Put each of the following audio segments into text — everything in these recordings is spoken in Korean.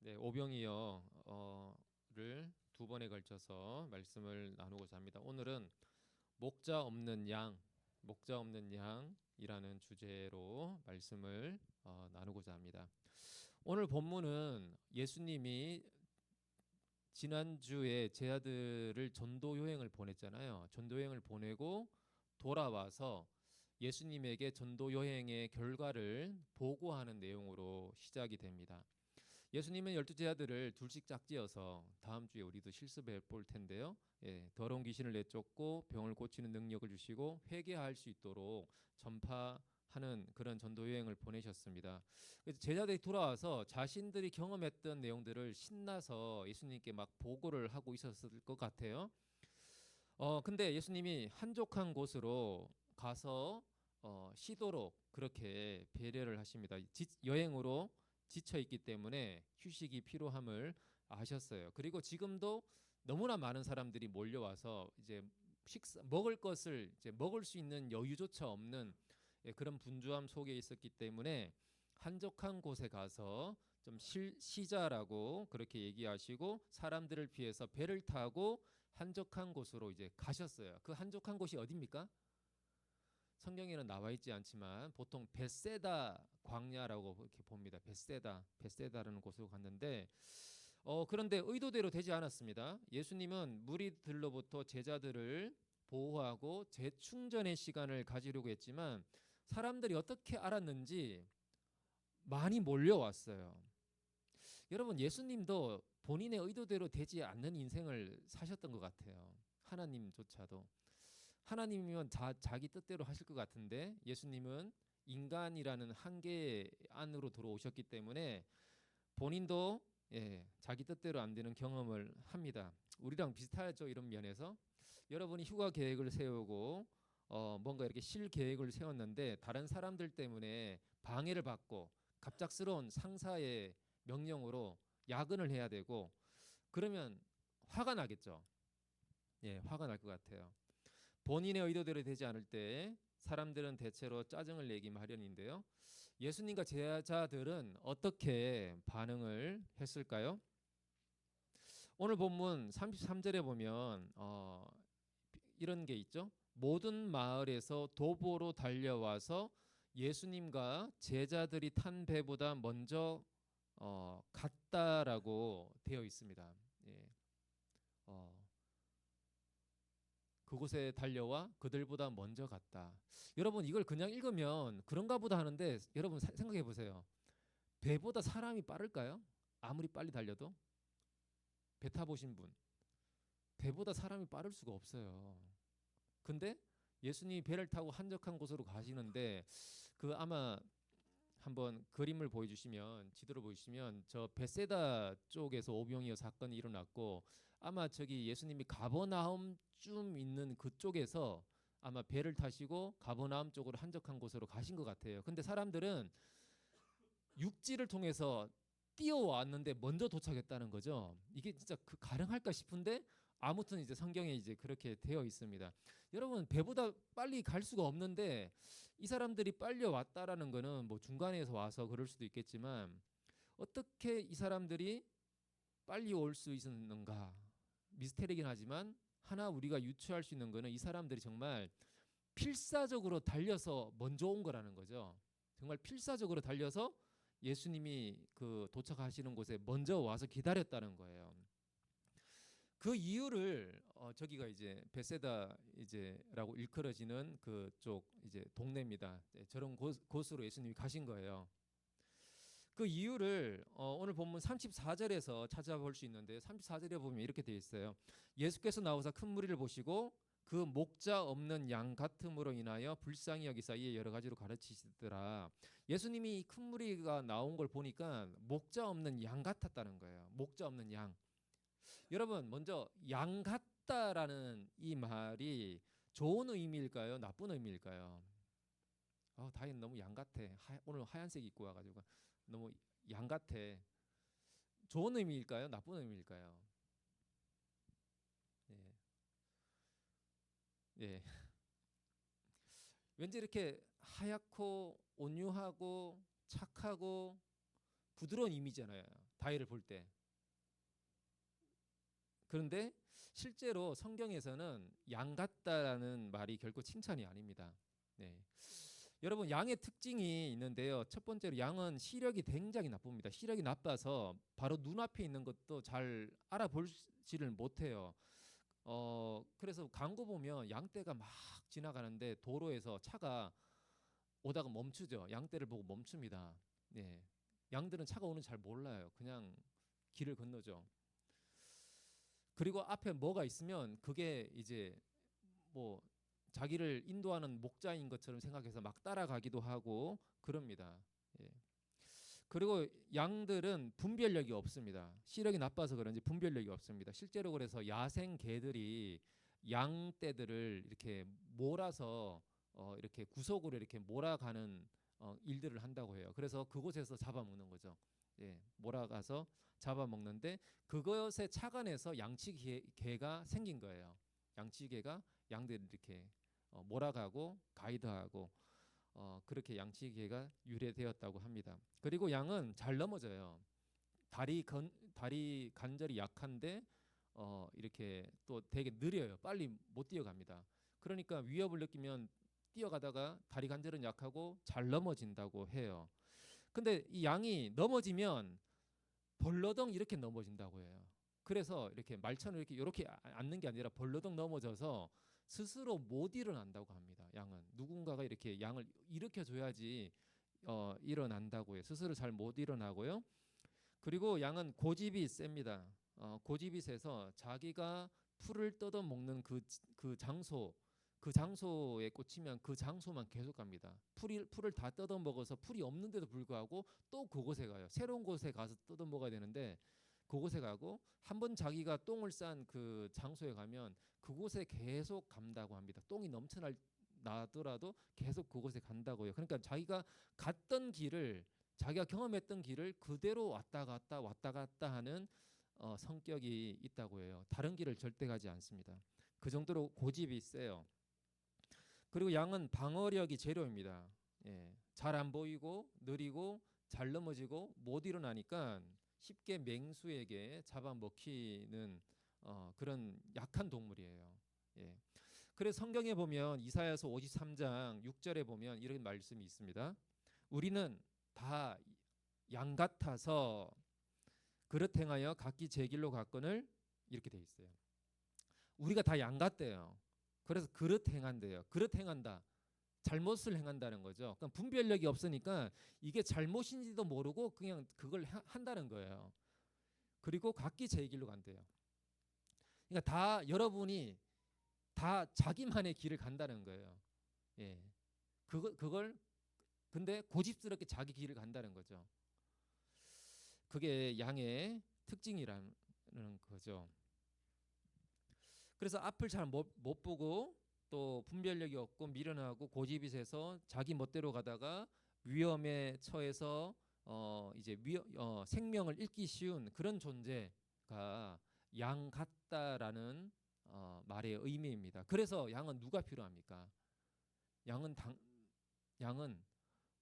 네, 오병이어를 두 번에 걸쳐서 말씀을 나누고자 합니다. 오늘은 목자 없는 양, 목자 없는 양이라는 주제로 말씀을 나누고자 합니다. 오늘 본문은 예수님이 지난주에 제 아들을 전도 여행을 보냈잖아요. 전도 여행을 보내고 돌아와서 예수님에게 전도 여행의 결과를 보고하는 내용으로 시작이 됩니다. 예수님은 12제자들을 둘씩 짝지어서 다음 주에 우리도 실습해 볼 텐데요. 더러운 귀신을 내쫓고 병을 고치는 능력을 주시고 회개할 수 있도록 전파하는 그런 전도 여행을 보내셨습니다. 그래서 제자들이 돌아와서 자신들이 경험했던 내용들을 신나서 예수님께 막 보고를 하고 있었을 것 같아요. 근데 예수님이 한적한 곳으로 가서 쉬도록 그렇게 배려를 하십니다. 여행으로 지쳐 있기 때문에 휴식이 필요함을 아셨어요. 그리고 지금도 너무나 많은 사람들이 몰려와서 이제 먹을 것을 이제 먹을 수 있는 여유조차 없는 그런 분주함 속에 있었기 때문에 한적한 곳에 가서 좀 쉬자라고 그렇게 얘기하시고 사람들을 피해서 배를 타고 한적한 곳으로 이제 가셨어요. 그 한적한 곳이 어디입니까? 성경에는 나와 있지 않지만 보통 벳세다 광야라고 이렇게 봅니다. 벳세다라는 곳으로 갔는데 그런데 의도대로 되지 않았습니다. 예수님은 무리들로부터 제자들을 보호하고 재충전의 시간을 가지려고 했지만 사람들이 어떻게 알았는지 많이 몰려왔어요. 여러분, 예수님도 본인의 의도대로 되지 않는 인생을 사셨던 것 같아요. 하나님조차도. 하나님이면 자기 뜻대로 하실 것 같은데 예수님은 인간이라는 한계 안으로 들어오셨기 때문에 본인도 자기 뜻대로 안 되는 경험을 합니다. 우리랑 비슷하죠, 이런 면에서. 여러분이 휴가 계획을 세우고 뭔가 이렇게 쉴 계획을 세웠는데 다른 사람들 때문에 방해를 받고 갑작스러운 상사의 명령으로 야근을 해야 되고 그러면 화가 나겠죠. 화가 날 것 같아요. 본인의 의도대로 되지 않을 때 사람들은 대체로 짜증을 내기 마련인데요. 예수님과 제자들은 어떻게 반응을 했을까요? 오늘 본문 33절에 보면 이런 게 있죠. 모든 마을에서 도보로 달려와서 예수님과 제자들이 탄 배보다 먼저 갔다라고 되어 있습니다. 예. 그곳에 달려와 그들보다 먼저 갔다. 여러분, 이걸 그냥 읽으면 그런가 보다 하는데 여러분 생각해 보세요. 배보다 사람이 빠를까요? 아무리 빨리 달려도. 배 타보신 분, 배보다 사람이 빠를 수가 없어요. 근데 예수님이 배를 타고 한적한 곳으로 가시는데 그 아마 한번 그림을 보여주시면, 지도를 보여주시면 저 벳세다 쪽에서 오병이어 사건이 일어났고 아마 저기 예수님이 가버나움쯤 있는 그쪽에서 아마 배를 타시고 가버나움 쪽으로 한적한 곳으로 가신 것 같아요. 근데 사람들은 육지를 통해서 뛰어왔는데 먼저 도착했다는 거죠. 이게 진짜 가능할까 싶은데 아무튼 이제 성경에 이제 그렇게 되어 있습니다. 여러분, 배보다 빨리 갈 수가 없는데 이 사람들이 빨리 왔다라는 거는 뭐 중간에서 와서 그럴 수도 있겠지만 어떻게 이 사람들이 빨리 올 수 있었는가 미스테리긴 하지만 하나 우리가 유추할 수 있는 거는 이 사람들이 정말 필사적으로 달려서 먼저 온 거라는 거죠. 정말 필사적으로 달려서 예수님이 그 도착하시는 곳에 먼저 와서 기다렸다는 거예요. 그 이유를 저기가 이제 베세다 이제라고 일컬어지는 그쪽 이제 동네입니다. 저런 곳으로 예수님이 가신 거예요. 그 이유를 오늘 본문 34절에서 찾아볼 수 있는데 34절에 보면 이렇게 되어 있어요. 예수께서 나오사 큰 무리를 보시고 그 목자 없는 양 같음으로 인하여 불쌍히 여기사 이에 여러 가지로 가르치시더라. 예수님이 큰 무리가 나온 걸 보니까 목자 없는 양 같았다는 거예요. 목자 없는 양. 여러분, 먼저 양 같다라는 이 말이 좋은 의미일까요? 나쁜 의미일까요? 다인 너무 양 같아. 오늘 하얀색 입고 와가지고 너무 양 같아. 좋은 의미일까요? 나쁜 의미일까요? 예. 예. 왠지 이렇게 하얗고 온유하고 착하고 부드러운 이미지잖아요. 다이를 볼 때. 그런데 실제로 성경에서는 양 같다라는 말이 결코 칭찬이 아닙니다. 네. 여러분 양의 특징이 있는데요. 첫 번째로 양은 시력이 굉장히 나쁩니다. 시력이 나빠서 바로 눈앞에 있는 것도 잘 알아보지를 못해요. 그래서 광고 보면 양떼가 막 지나가는데 도로에서 차가 오다가 멈추죠. 양떼를 보고 멈춥니다. 네. 양들은 차가 오는 잘 몰라요. 그냥 길을 건너죠. 그리고 앞에 뭐가 있으면 그게 이제 뭐 자기를 인도하는 목자인 것처럼 생각해서 막 따라가기도 하고 그럽니다. 예. 그리고 양들은 분별력이 없습니다. 시력이 나빠서 그런지 분별력이 없습니다. 실제로 그래서 야생 개들이 양떼들을 이렇게 몰아서 이렇게 구석으로 이렇게 몰아가는 일들을 한다고 해요. 그래서 그곳에서 잡아먹는 거죠. 예, 몰아가서 잡아먹는데 그것에 착안해서 양치개가 생긴 거예요. 양치개가 양들을 이렇게 몰아가고 가이드하고 그렇게 양치기가 유래되었다고 합니다. 그리고 양은 잘 넘어져요. 다리 관절이 약한데 이렇게 또 되게 느려요. 빨리 못 뛰어갑니다. 그러니까 위협을 느끼면 뛰어가다가 다리 관절은 약하고 잘 넘어진다고 해요. 근데 이 양이 넘어지면 벌러덩 이렇게 넘어진다고 해요. 그래서 이렇게 말처럼 이렇게 앉는 게 아니라 벌러덩 넘어져서 스스로 못 일어난다고 합니다. 양은 누군가가 이렇게 양을 일으켜 줘야지 일어난다고 해요. 스스로 잘 못 일어나고요. 그리고 양은 고집이 셉니다. 고집이 세서 자기가 풀을 뜯어 먹는 그 장소에 꽂히면 그 장소만 계속 갑니다. 풀을 다 뜯어 먹어서 풀이 없는데도 불구하고 또 그곳에 가요. 새로운 곳에 가서 뜯어 먹어야 되는데 그곳에 가고 한 번 자기가 똥을 싼 그 장소에 가면 그곳에 계속 간다고 합니다. 똥이 나더라도 계속 그곳에 간다고요. 그러니까 자기가 갔던 길을 자기가 경험했던 길을 그대로 왔다 갔다 하는 성격이 있다고 해요. 다른 길을 절대 가지 않습니다. 그 정도로 고집이 세요. 그리고 양은 방어력이 제로입니다. 예, 잘 안 보이고 느리고 잘 넘어지고 못 일어나니까 쉽게 맹수에게 잡아먹히는 그런 약한 동물이에요. 예. 그래서 성경에 보면 이사야서 53장 6절에 보면 이런 말씀이 있습니다. 우리는 다 양 같아서 그릇 행하여 각기 제 길로 갔거늘 이렇게 돼 있어요. 우리가 다 양 같대요. 그래서 그릇 행한대요. 그릇 행한다. 잘못을 행한다는 거죠. 그러니까 분별력이 없으니까 이게 잘못인지도 모르고 그냥 그걸 한다는 거예요. 그리고 각기 제 길로 간대요. 그러니까 다 여러분이 다 자기만의 길을 간다는 거예요. 예. 그걸 근데 고집스럽게 자기 길을 간다는 거죠. 그게 양의 특징이라는 거죠. 그래서 앞을 잘 못 보고 또 분별력이 없고 미련하고 고집이 세서 자기 멋대로 가다가 위험에 처해서 이제 생명을 잃기 쉬운 그런 존재가 양 같다라는 말의 의미입니다. 그래서 양은 누가 필요합니까? 양은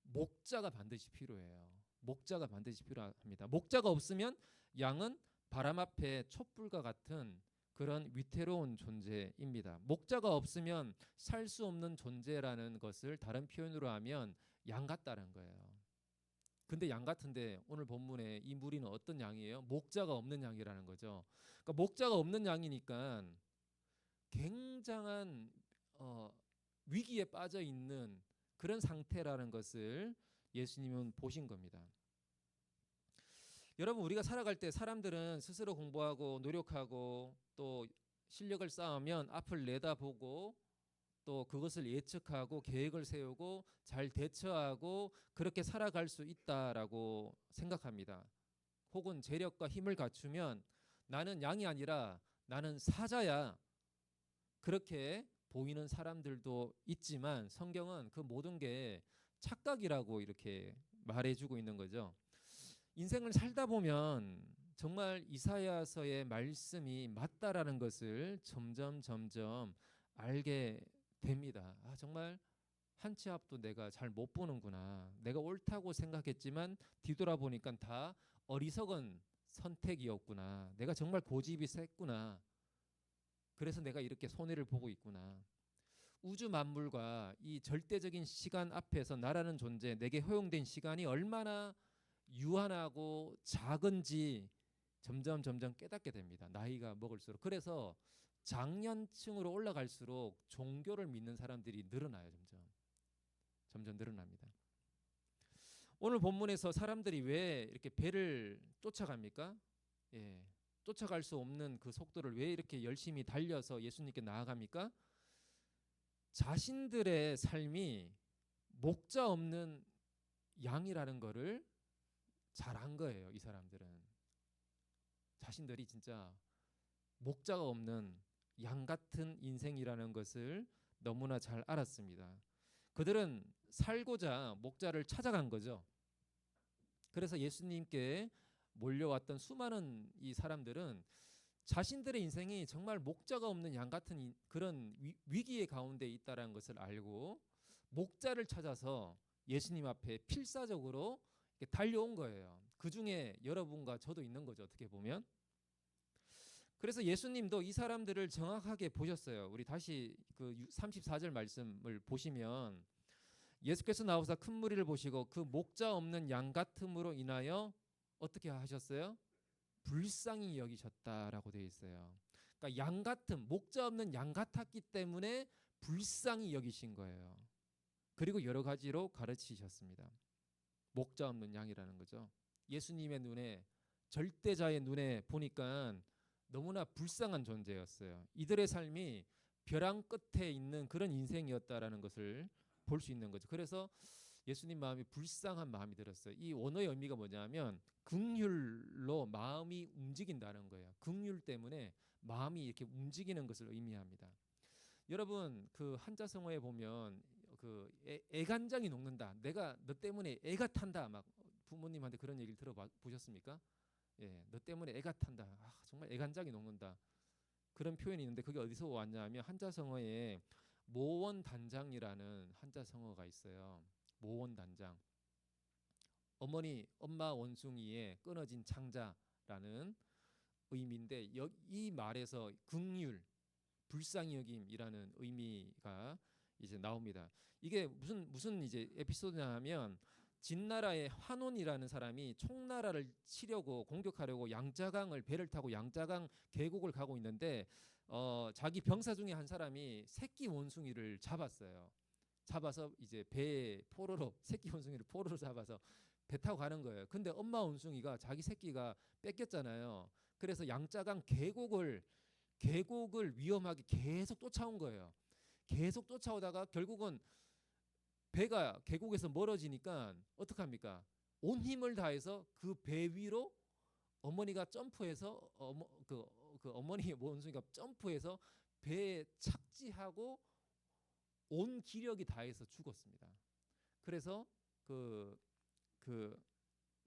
목자가 반드시 필요해요. 목자가 반드시 필요합니다. 목자가 없으면 양은 바람 앞에 촛불과 같은 그런 위태로운 존재입니다. 목자가 없으면 살 수 없는 존재라는 것을 다른 표현으로 하면 양 같다는 거예요. 근데 양 같은데 오늘 본문에 이 무리는 어떤 양이에요? 목자가 없는 양이라는 거죠. 그러니까 목자가 없는 양이니까 굉장한 위기에 빠져 있는 그런 상태라는 것을 예수님은 보신 겁니다. 여러분 우리가 살아갈 때 사람들은 스스로 공부하고 노력하고 또 실력을 쌓으면 앞을 내다보고 또 그것을 예측하고 계획을 세우고 잘 대처하고 그렇게 살아갈 수 있다라고 생각합니다. 혹은 재력과 힘을 갖추면 나는 양이 아니라 나는 사자야. 그렇게 보이는 사람들도 있지만 성경은 그 모든 게 착각이라고 이렇게 말해주고 있는 거죠. 인생을 살다 보면 정말 이사야서의 말씀이 맞다라는 것을 점점 알게 됩니다. 정말 한 치 앞도 내가 잘 못 보는구나. 내가 옳다고 생각했지만 뒤돌아보니까 다 어리석은 선택이었구나. 내가 정말 고집이 셌구나. 그래서 내가 이렇게 손해를 보고 있구나. 우주 만물과 이 절대적인 시간 앞에서 나라는 존재, 내게 허용된 시간이 얼마나 유한하고 작은지 점점 깨닫게 됩니다. 나이가 먹을수록. 그래서 장년층으로 올라갈수록 종교를 믿는 사람들이 늘어나요. 점점 늘어납니다. 오늘 본문에서 사람들이 왜 이렇게 배를 쫓아갑니까? 예, 쫓아갈 수 없는 그 속도를 왜 이렇게 열심히 달려서 예수님께 나아갑니까? 자신들의 삶이 목자 없는 양이라는 거를 잘 안 거예요. 이 사람들은 자신들이 진짜 목자가 없는 양 같은 인생이라는 것을 너무나 잘 알았습니다. 그들은 살고자 목자를 찾아간 거죠. 그래서 예수님께 몰려왔던 수많은 이 사람들은 자신들의 인생이 정말 목자가 없는 양 같은 그런 위기의 가운데 있다는 것을 알고 목자를 찾아서 예수님 앞에 필사적으로 달려온 거예요. 그 중에 여러분과 저도 있는 거죠. 어떻게 보면. 그래서 예수님도 이 사람들을 정확하게 보셨어요. 우리 다시 그 34절 말씀을 보시면 예수께서 나오사 큰 무리를 보시고 그 목자 없는 양 같음으로 인하여 어떻게 하셨어요? 불쌍히 여기셨다라고 되어 있어요. 그러니까 양 같음, 목자 없는 양 같았기 때문에 불쌍히 여기신 거예요. 그리고 여러 가지로 가르치셨습니다. 목자 없는 양이라는 거죠. 예수님의 눈에, 절대자의 눈에 보니까 너무나 불쌍한 존재였어요. 이들의 삶이 벼랑 끝에 있는 그런 인생이었다라는 것을 볼 수 있는 거죠. 그래서 예수님 마음이 불쌍한 마음이 들었어요. 이 원어의 의미가 뭐냐면 긍휼로 마음이 움직인다는 거예요. 긍휼 때문에 마음이 이렇게 움직이는 것을 의미합니다. 여러분 그 한자성어에 보면 그 애간장이 녹는다. 내가 너 때문에 애가 탄다. 막 부모님한테 그런 얘기를 들어보셨습니까? 예, 너 때문에 애가 탄다. 아, 정말 애간장이 녹는다. 그런 표현이 있는데 그게 어디서 왔냐면 한자성어에 모원단장이라는 한자성어가 있어요. 모원단장. 엄마 원숭이의 끊어진 창자라는 의미인데 이 말에서 긍휼, 불쌍히 여김이라는 의미가 이제 나옵니다. 이게 무슨 이제 에피소드냐면 진나라의 환원이라는 사람이 총나라를 치려고 공격하려고 양자강을 배를 타고 양자강 계곡을 가고 있는데 자기 병사 중에 한 사람이 새끼 원숭이를 잡았어요. 잡아서 이제 배에 포로로 새끼 원숭이를 포로로 잡아서 배 타고 가는 거예요. 근데 엄마 원숭이가 자기 새끼가 뺏겼잖아요. 그래서 양자강 계곡을 위험하게 계속 쫓아온 거예요. 계속 쫓아오다가 결국은 배가 계곡에서 멀어지니까 어떡합니까? 온 힘을 다해서 그 배 위로 어머니가 점프해서 그 어머니 원숭이가 점프해서 배에 착지하고 온 기력이 다해서 죽었습니다. 그래서 그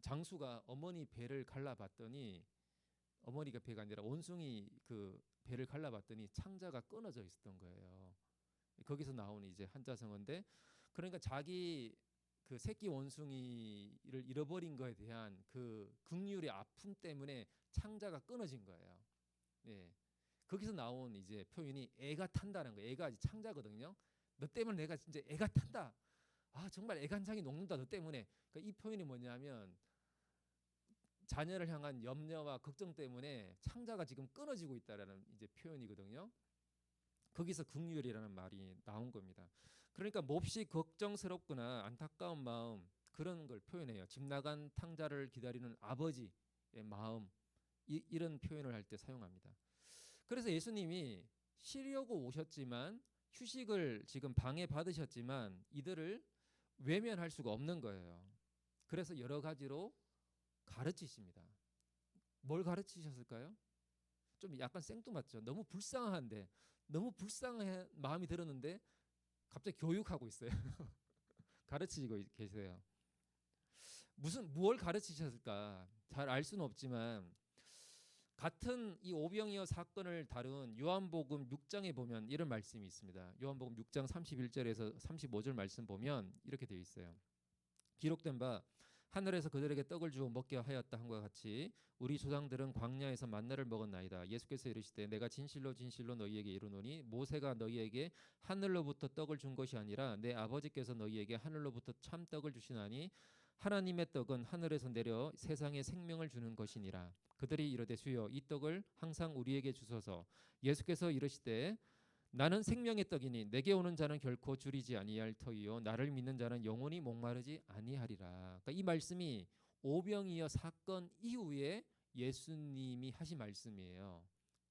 장수가 어머니 배를 갈라봤더니 어머니가 배가 아니라 원숭이 그 배를 갈라봤더니 창자가 끊어져 있었던 거예요. 거기서 나온 이제 한자성어인데 그러니까 자기 그 새끼 원숭이를 잃어버린 거에 대한 그 긍휼의 아픔 때문에 창자가 끊어진 거예요. 예. 거기서 나온 이제 표현이 애가 탄다는 거예요. 애가 창자거든요. 너 때문에 내가 진짜 애가 탄다. 아 정말 애간장이 녹는다 너 때문에. 그러니까 이 표현이 뭐냐면 자녀를 향한 염려와 걱정 때문에 창자가 지금 끊어지고 있다라는 이제 표현이거든요. 거기서 긍휼이라는 말이 나온 겁니다. 그러니까 몹시 걱정스럽거나 안타까운 마음 그런 걸 표현해요. 집 나간 탕자를 기다리는 아버지의 마음 이런 표현을 할 때 사용합니다. 그래서 예수님이 쉬려고 오셨지만 휴식을 지금 방해받으셨지만 이들을 외면할 수가 없는 거예요. 그래서 여러 가지로 가르치십니다. 뭘 가르치셨을까요? 좀 약간 생뚱맞죠. 너무 불쌍한데 너무 불쌍한 마음이 들었는데 갑자기 교육하고 있어요. 가르치고 계세요. 무엇을 가르치셨을까 잘 알 수는 없지만 같은 이 오병이어 사건을 다룬 요한복음 6장에 보면 이런 말씀이 있습니다. 요한복음 6장 31절에서 35절 말씀 보면 이렇게 되어 있어요. 기록된 바 하늘에서 그들에게 떡을 주어 먹게 하였다 함과 같이 우리 조상들은 광야에서 만나를 먹었나이다. 예수께서 이르시되 내가 진실로 진실로 너희에게 이르노니 모세가 너희에게 하늘로부터 떡을 준 것이 아니라 내 아버지께서 너희에게 하늘로부터 참 떡을 주시나니 하나님의 떡은 하늘에서 내려 세상에 생명을 주는 것이니라. 그들이 이르되 주여 이 떡을 항상 우리에게 주소서. 예수께서 이르시되 나는 생명의 떡이니 내게 오는 자는 결코 줄이지 아니할 터이요 나를 믿는 자는 영원히 목마르지 아니하리라. 그러니까 이 말씀이 오병이어 사건 이후에 예수님이 하신 말씀이에요.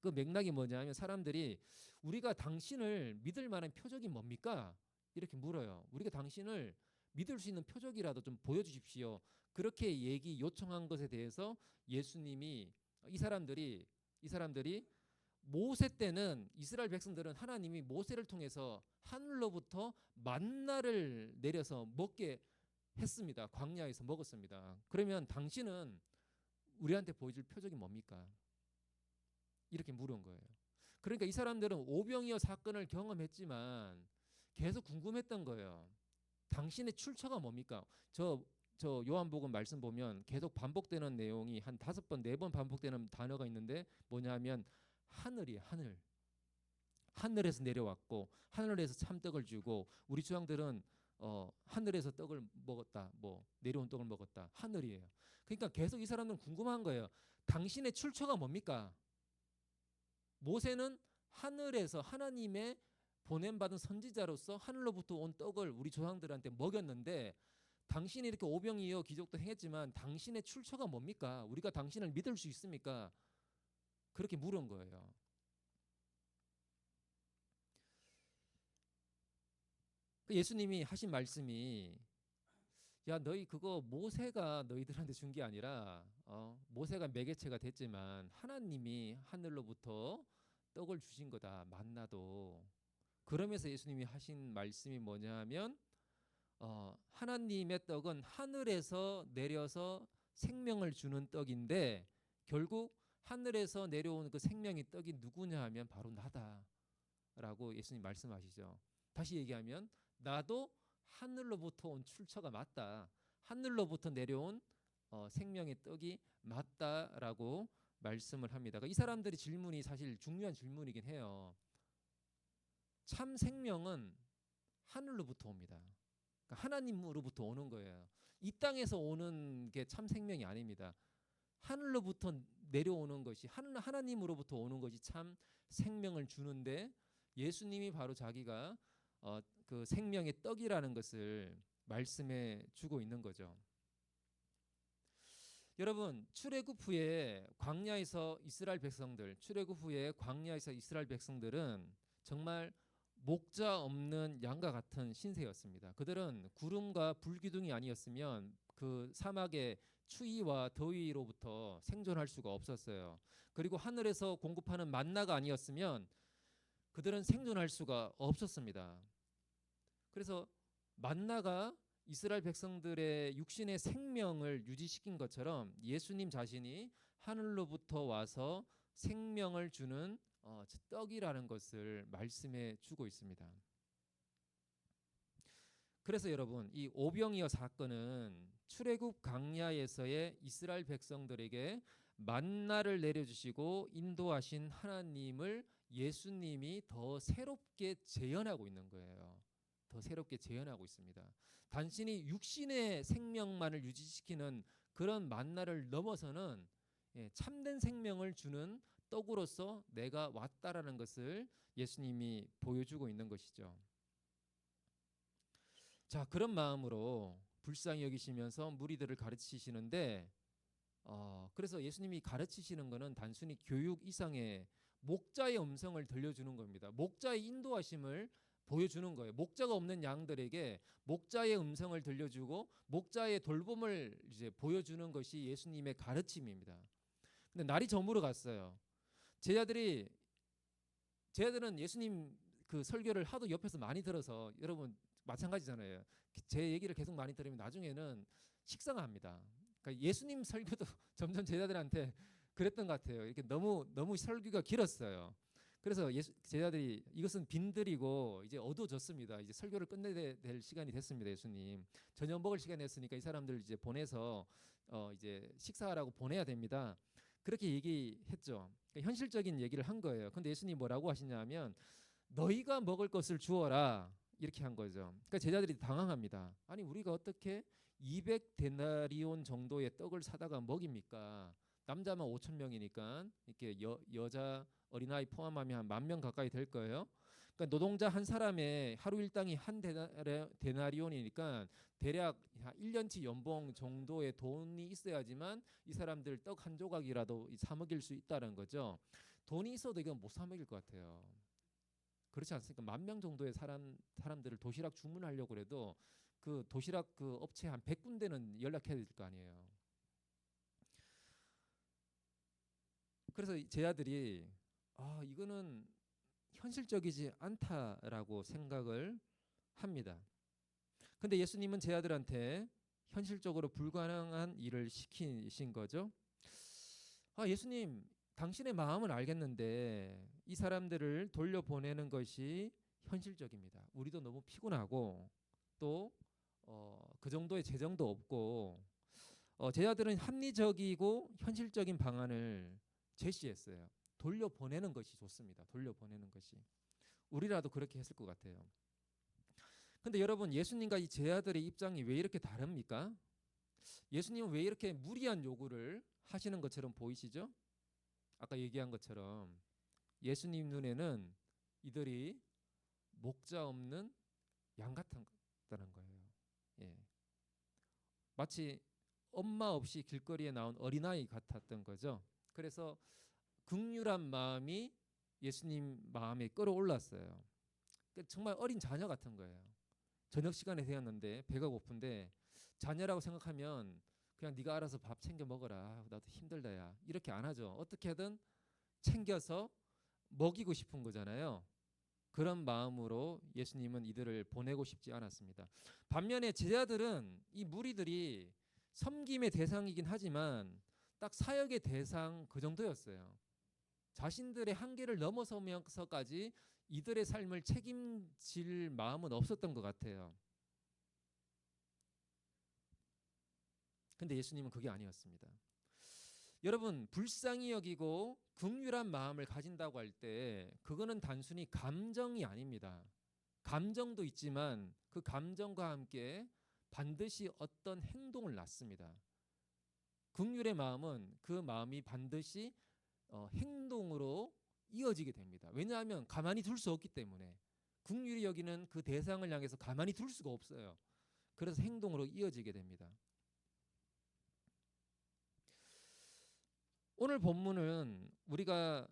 그 맥락이 뭐냐면 사람들이 우리가 당신을 믿을 만한 표적이 뭡니까? 이렇게 물어요. 우리가 당신을 믿을 수 있는 표적이라도 좀 보여주십시오. 그렇게 요청한 것에 대해서 예수님이 이 사람들이 모세 때는 이스라엘 백성들은 하나님이 모세를 통해서 하늘로부터 만나를 내려서 먹게 했습니다. 광야에서 먹었습니다. 그러면 당신은 우리한테 보여줄 표적이 뭡니까? 이렇게 물은 거예요. 그러니까 이 사람들은 오병이어 사건을 경험했지만 계속 궁금했던 거예요. 당신의 출처가 뭡니까? 저 요한복음 말씀 보면 계속 반복되는 내용이 한 5번, 4번 반복되는 단어가 있는데 뭐냐면 하늘이에요. 하늘에서 내려왔고 하늘에서 참떡을 주고 우리 조상들은 하늘에서 떡을 먹었다. 뭐 내려온 떡을 먹었다. 하늘이에요. 그러니까 계속 이 사람들은 궁금한 거예요. 당신의 출처가 뭡니까? 모세는 하늘에서 하나님의 보냄받은 선지자로서 하늘로부터 온 떡을 우리 조상들한테 먹였는데 당신이 이렇게 오병이어 기적도 행했지만 당신의 출처가 뭡니까? 우리가 당신을 믿을 수 있습니까? 그렇게 물은 거예요. 예수님이 하신 말씀이 야 너희 그거 모세가 너희들한테 준 게 아니라 모세가 매개체가 됐지만 하나님이 하늘로부터 떡을 주신 거다. 만나도. 그러면서 예수님이 하신 말씀이 뭐냐면 하나님의 떡은 하늘에서 내려서 생명을 주는 떡인데 결국 하늘에서 내려온 그 생명의 떡이 누구냐 하면 바로 나다라고 예수님 말씀하시죠. 다시 얘기하면 나도 하늘로부터 온 출처가 맞다. 하늘로부터 내려온 생명의 떡이 맞다라고 말씀을 합니다. 이 사람들의 질문이 사실 중요한 질문이긴 해요. 참 생명은 하늘로부터 옵니다. 그러니까 하나님으로부터 오는 거예요. 이 땅에서 오는 게 참 생명이 아닙니다. 하늘로부터 내려오는 것이 하나님으로부터 오는 것이 참 생명을 주는데 예수님이 바로 자기가 그 생명의 떡이라는 것을 말씀해 주고 있는 거죠. 여러분 출애굽 후에 광야에서 이스라엘 백성들은 정말 목자 없는 양과 같은 신세였습니다. 그들은 구름과 불기둥이 아니었으면 그 사막의 추위와 더위로부터 생존할 수가 없었어요. 그리고 하늘에서 공급하는 만나가 아니었으면 그들은 생존할 수가 없었습니다. 그래서 만나가 이스라엘 백성들의 육신의 생명을 유지시킨 것처럼 예수님 자신이 하늘로부터 와서 생명을 주는 떡이라는 것을 말씀해 주고 있습니다. 그래서 여러분 이 오병이어 사건은 출애굽 광야에서의 이스라엘 백성들에게 만나를 내려주시고 인도하신 하나님을 예수님이 더 새롭게 재현하고 있는 거예요. 더 새롭게 재현하고 있습니다. 단순히 육신의 생명만을 유지시키는 그런 만나를 넘어서는 참된 생명을 주는 떡으로서 내가 왔다라는 것을 예수님이 보여주고 있는 것이죠. 자, 그런 마음으로 불쌍히 여기시면서 무리들을 가르치시는데 그래서 예수님이 가르치시는 것은 단순히 교육 이상의 목자의 음성을 들려주는 겁니다. 목자의 인도하심을 보여주는 거예요. 목자가 없는 양들에게 목자의 음성을 들려주고 목자의 돌봄을 이제 보여주는 것이 예수님의 가르침입니다. 근데 날이 저물어 갔어요. 제자들은 예수님 그 설교를 하도 옆에서 많이 들어서 여러분 마찬가지잖아요. 제 얘기를 계속 많이 들으면 나중에는 식상합니다. 그러니까 예수님 설교도 점점 제자들한테 그랬던 것 같아요. 이렇게 너무 설교가 길었어요. 그래서 제자들이 이것은 빈들이고 이제 어두워졌습니다. 이제 설교를 끝내야 될 시간이 됐습니다. 예수님 저녁 먹을 시간이 됐으니까 이 사람들 이제 보내서 이제 식사하라고 보내야 됩니다. 그렇게 얘기했죠. 그러니까 현실적인 얘기를 한 거예요. 근데 예수님 뭐라고 하시냐면 너희가 먹을 것을 주어라 이렇게 한 거죠. 그러니까 제자들이 당황합니다. 아니 우리가 어떻게 200데나리온 정도의 떡을 사다가 먹입니까? 남자만 5천 명이니까 이렇게 여자 어린아이 포함하면 한 10,000명 가까이 될 거예요. 그러니까 노동자 한 사람의 하루 일당이 한 데나리온이니까 대략 1년치 연봉 정도의 돈이 있어야지만 이 사람들 떡 한 조각이라도 사 먹일 수 있다는 거죠. 돈이 있어도 이건 못 사 먹일 것 같아요. 그렇지 않습니까? 10,000명 정도의 사람들을 도시락 주문하려고 해도 그 도시락 그 업체 한 100군데는 연락해야 될 거 아니에요. 그래서 제자들이 이거는 현실적이지 않다라고 생각을 합니다. 근데 예수님은 제자들한테 현실적으로 불가능한 일을 시키신 거죠. 예수님 당신의 마음은 알겠는데 이 사람들을 돌려보내는 것이 현실적입니다. 우리도 너무 피곤하고 또 그 정도의 재정도 없고 제자들은 합리적이고 현실적인 방안을 제시했어요. 돌려보내는 것이 좋습니다. 돌려보내는 것이. 우리라도 그렇게 했을 것 같아요. 근데 여러분 예수님과 이 제자들의 입장이 왜 이렇게 다릅니까? 예수님은 왜 이렇게 무리한 요구를 하시는 것처럼 보이시죠? 아까 얘기한 것처럼 예수님 눈에는 이들이 목자 없는 양 같다는 거예요. 예. 마치 엄마 없이 길거리에 나온 어린아이 같았던 거죠. 그래서 긍휼한 마음이 예수님 마음에 끌어올랐어요. 정말 어린 자녀 같은 거예요. 저녁 시간에 되었는데 배가 고픈데 자녀라고 생각하면 그냥 네가 알아서 밥 챙겨 먹어라. 나도 힘들다야. 이렇게 안 하죠. 어떻게든 챙겨서 먹이고 싶은 거잖아요. 그런 마음으로 예수님은 이들을 보내고 싶지 않았습니다. 반면에 제자들은 이 무리들이 섬김의 대상이긴 하지만 딱 사역의 대상 그 정도였어요. 자신들의 한계를 넘어서면서까지 이들의 삶을 책임질 마음은 없었던 것 같아요. 근데 예수님은 그게 아니었습니다. 여러분 불쌍히 여기고 긍휼한 마음을 가진다고 할 때 그거는 단순히 감정이 아닙니다. 감정도 있지만 그 감정과 함께 반드시 어떤 행동을 낳습니다. 긍휼의 마음은 그 마음이 반드시 행동으로 이어지게 됩니다. 왜냐하면 가만히 둘 수 없기 때문에 긍휼히 여기는 그 대상을 향해서 가만히 둘 수가 없어요. 그래서 행동으로 이어지게 됩니다. 오늘 본문은 우리가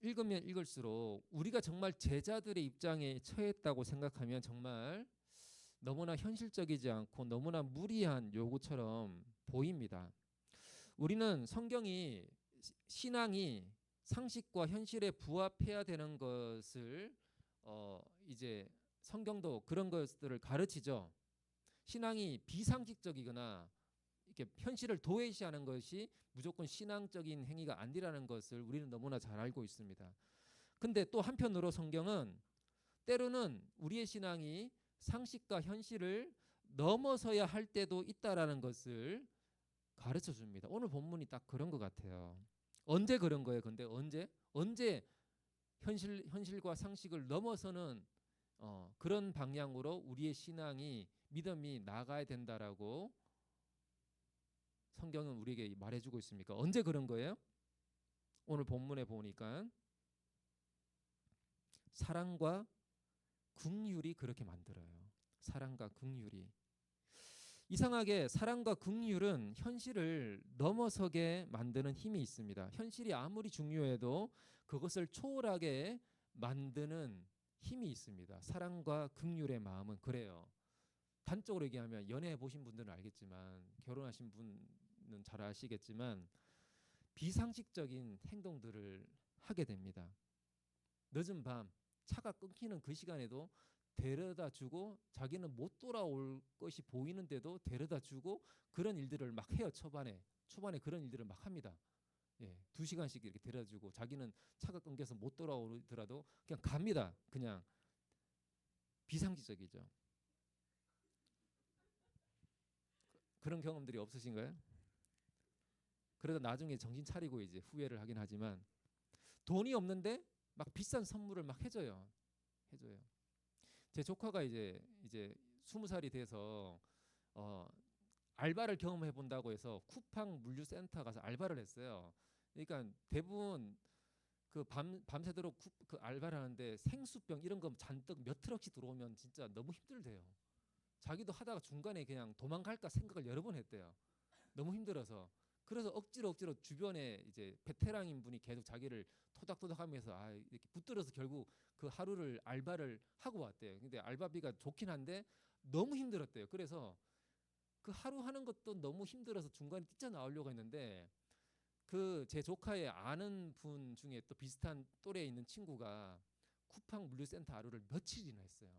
읽으면 읽을수록 우리가 정말 제자들의 입장에 처했다고 생각하면 정말 너무나 현실적이지 않고 너무나 무리한 요구처럼 보입니다. 우리는 성경이 신앙이 상식과 현실에 부합해야 되는 것을 이제 성경도 그런 것들을 가르치죠. 신앙이 비상식적이거나 이렇게 현실을 도외시하는 것이 무조건 신앙적인 행위가 아니라는 것을 우리는 너무나 잘 알고 있습니다. 근데 또 한편으로 성경은 때로는 우리의 신앙이 상식과 현실을 넘어서야 할 때도 있다라는 것을 가르쳐 줍니다. 오늘 본문이 딱 그런 것 같아요. 언제 그런 거예요? 근데 언제 현실과 상식을 넘어서는 그런 방향으로 우리의 신앙이 믿음이 나가야 된다라고 성경은 우리에게 말해주고 있습니까? 언제 그런 거예요? 오늘 본문에 보니까 사랑과 긍휼이 그렇게 만들어요. 사랑과 긍휼이. 이상하게 사랑과 긍휼은 현실을 넘어서게 만드는 힘이 있습니다. 현실이 아무리 중요해도 그것을 초월하게 만드는 힘이 있습니다. 사랑과 긍휼의 마음은 그래요. 단적으로 얘기하면 연애해 보신 분들은 알겠지만 결혼하신 분은 잘 아시겠지만 비상식적인 행동들을 하게 됩니다. 늦은 밤 차가 끊기는 그 시간에도 데려다 주고 자기는 못 돌아올 것이 보이는데도 데려다 주고 그런 일들을 막 해요. 초반에 그런 일들을 막 합니다. 예, 2시간씩 이렇게 데려주고 자기는 차가 끊겨서 못 돌아오더라도 그냥 갑니다. 그냥 비상식적이죠. 그런 경험들이 없으신가요? 그러다 나중에 정신 차리고 이제 후회를 하긴 하지만 돈이 없는데 막 비싼 선물을 막 해줘요. 제 조카가 이제 20살이 돼서 어, 알바를 경험해 본다고 해서 쿠팡 물류센터 가서 알바를 했어요. 그러니까 대부분 그 밤새도록 그 알바를 하는데 생수병 이런 거 잔뜩 몇 트럭씩 들어오면 진짜 너무 힘들대요. 자기도 하다가 중간에 그냥 도망갈까 생각을 여러 번 했대요. 너무 힘들어서. 그래서 억지로 주변에 이제 베테랑인 분이 계속 자기를 토닥토닥하면서 이렇게 붙들어서 결국 그 하루를 알바를 하고 왔대요. 근데 알바비가 좋긴 한데 너무 힘들었대요. 그래서 그 하루 하는 것도 너무 힘들어서 중간에 뛰쳐나오려고 했는데 그 제 조카의 아는 분 중에 또 비슷한 또래에 있는 친구가 쿠팡 물류센터 하루를 며칠이나 했어요.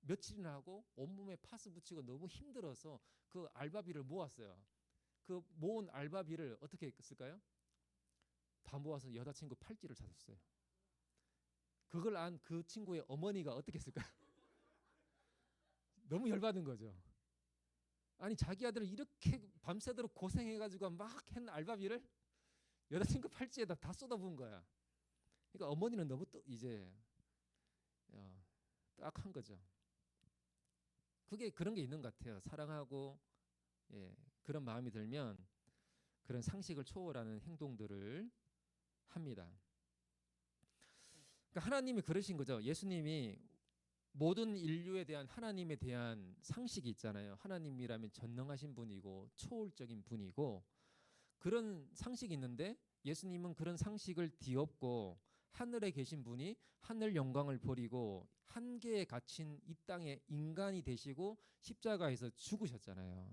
며칠이나 하고 온몸에 파스 붙이고 너무 힘들어서 그 알바비를 모았어요. 그 모은 알바비를 어떻게 했을까요? 다 모아서 여자친구 팔찌를 사줬어요. 그걸 안 그 친구의 어머니가 어떻게 했을까요? 너무 열받은 거죠. 아니 자기 아들을 이렇게 밤새도록 고생해가지고 막 했는 알바비를 여자친구 팔찌에다 다 쏟아부은 거야. 그러니까 어머니는 너무 또 이제 딱한 거죠. 그게 그런 게 있는 것 같아요. 사랑하고 그런 마음이 들면 그런 상식을 초월하는 행동들을 합니다. 그러니까 하나님이 그러신 거죠. 예수님이 모든 인류에 대한 하나님에 대한 상식이 있잖아요. 하나님이라면 전능하신 분이고 초월적인 분이고 그런 상식이 있는데 예수님은 그런 상식을 뒤엎고 하늘에 계신 분이 하늘 영광을 버리고 한계에 갇힌 이 땅에 인간이 되시고 십자가에서 죽으셨잖아요.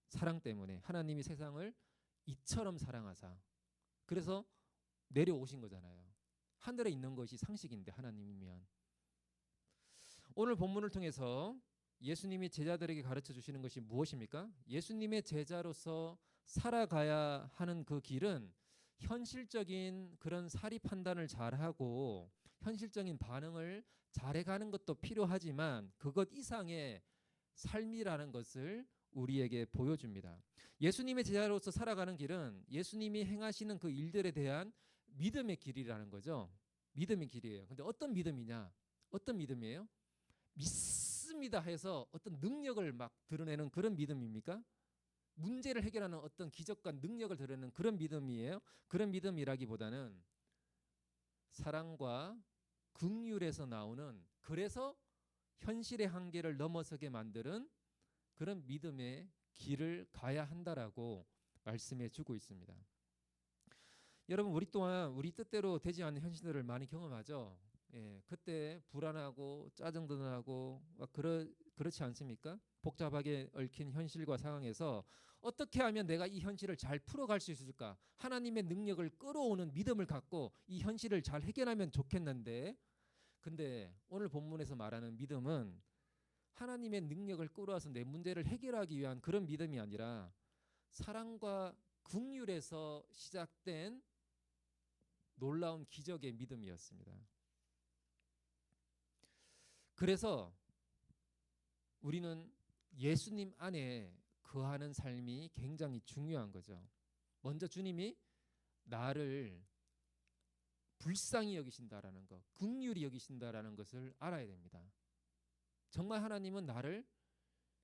사랑 때문에 하나님이 세상을 이처럼 사랑하사 그래서 내려오신 거잖아요. 하늘에 있는 것이 상식인데 하나님이면 오늘 본문을 통해서 예수님이 제자들에게 가르쳐 주시는 것이 무엇입니까? 예수님의 제자로서 살아가야 하는 그 길은 현실적인 그런 사리 판단을 잘하고 현실적인 반응을 잘해가는 것도 필요하지만 그것 이상의 삶이라는 것을 우리에게 보여줍니다. 예수님의 제자로서 살아가는 길은 예수님이 행하시는 그 일들에 대한 믿음의 길이라는 거죠. 믿음의 길이에요. 근데 어떤 믿음이냐? 어떤 믿음이에요? 믿습니다 해서 어떤 능력을 막 드러내는 그런 믿음입니까? 문제를 해결하는 어떤 기적과 능력을 드러내는 그런 믿음이에요? 그런 믿음이라기보다는 사랑과 긍휼에서 나오는 그래서 현실의 한계를 넘어서게 만드는 그런 믿음의 길을 가야 한다라고 말씀해 주고 있습니다. 여러분 우리 또한 우리 뜻대로 되지 않는 현실들을 많이 경험하죠. 그때 불안하고 짜증도 나고 그렇지 않습니까? 복잡하게 얽힌 현실과 상황에서 어떻게 하면 내가 이 현실을 잘 풀어갈 수 있을까? 하나님의 능력을 끌어오는 믿음을 갖고 이 현실을 잘 해결하면 좋겠는데 근데 오늘 본문에서 말하는 믿음은 하나님의 능력을 끌어와서 내 문제를 해결하기 위한 그런 믿음이 아니라 사랑과 긍휼에서 시작된 놀라운 기적의 믿음이었습니다. 그래서 우리는 예수님 안에 거하는 삶이 굉장히 중요한 거죠. 먼저 주님이 나를 불쌍히 여기신다라는 것, 긍휼히 여기신다라는 것을 알아야 됩니다. 정말 하나님은 나를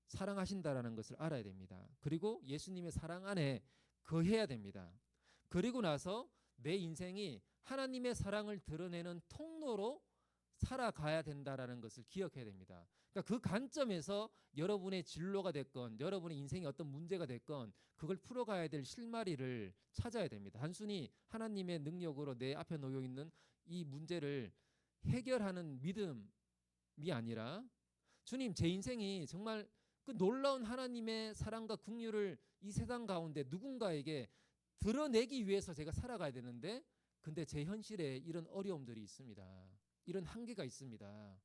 사랑하신다라는 것을 알아야 됩니다. 그리고 예수님의 사랑 안에 거해야 됩니다. 그리고 나서 내 인생이 하나님의 사랑을 드러내는 통로로 살아가야 된다라는 것을 기억해야 됩니다. 그러니까 그 관점에서 여러분의 진로가 됐건 여러분의 인생이 어떤 문제가 됐건 그걸 풀어가야 될 실마리를 찾아야 됩니다. 단순히 하나님의 능력으로 내 앞에 놓여 있는 이 문제를 해결하는 믿음이 아니라 주님 제 인생이 정말 그 놀라운 하나님의 사랑과 긍휼을 이 세상 가운데 누군가에게 드러내기 위해서 제가 살아가야 되는데 근데 제 현실에 이런 어려움들이 있습니다. 이런 한계가 있습니다.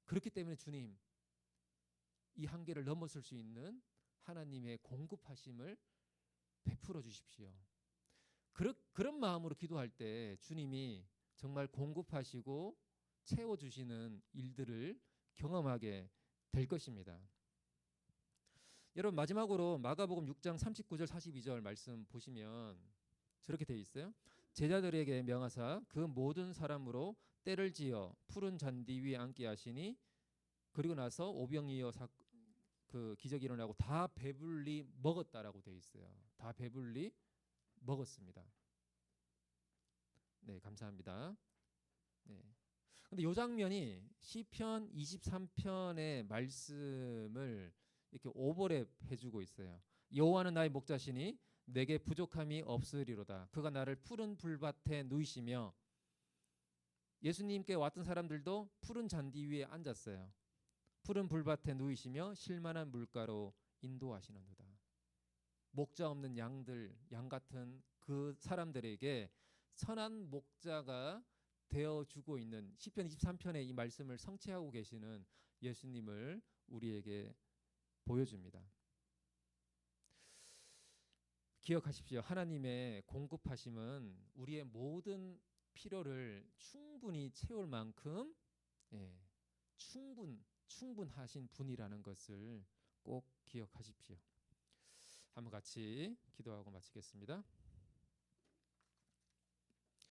그렇기 때문에 주님 이 한계를 넘어설 수 있는 하나님의 공급하심을 베풀어 주십시오. 그런 마음으로 기도할 때 주님이 정말 공급하시고 채워주시는 일들을 경험하게 될 것입니다. 여러분, 마지막으로 마가복음 6장 39절 42절 말씀 보시면 저렇게 되어 있어요. 제자들에게 명하사 그 모든 사람으로 때를 지어 푸른 잔디 위에 앉게 하시니 그리고 나서 오병이어 그 기적이 일어나고 다 배불리 먹었다라고 되어 있어요. 다 배불리 먹었습니다. 네, 감사합니다. 네. 근데 이 장면이 시편 23편의 말씀을 이렇게 오버랩 해주고 있어요. 여호와는 나의 목자시니 내게 부족함이 없으리로다. 그가 나를 푸른 불밭에 누이시며, 예수님께 왔던 사람들도 푸른 잔디 위에 앉았어요. 푸른 불밭에 누이시며 쉴만한 물가로 인도하시는도다. 목자 없는 양들, 양 같은 그 사람들에게 선한 목자가 되어주고 있는 시편 23편의 이 말씀을 성취하고 계시는 예수님을 우리에게 보여줍니다. 기억하십시오. 하나님의 공급하심은 우리의 모든 필요를 충분히 채울 만큼 충분하신 분이라는 것을 꼭 기억하십시오. 한번 같이 기도하고 마치겠습니다.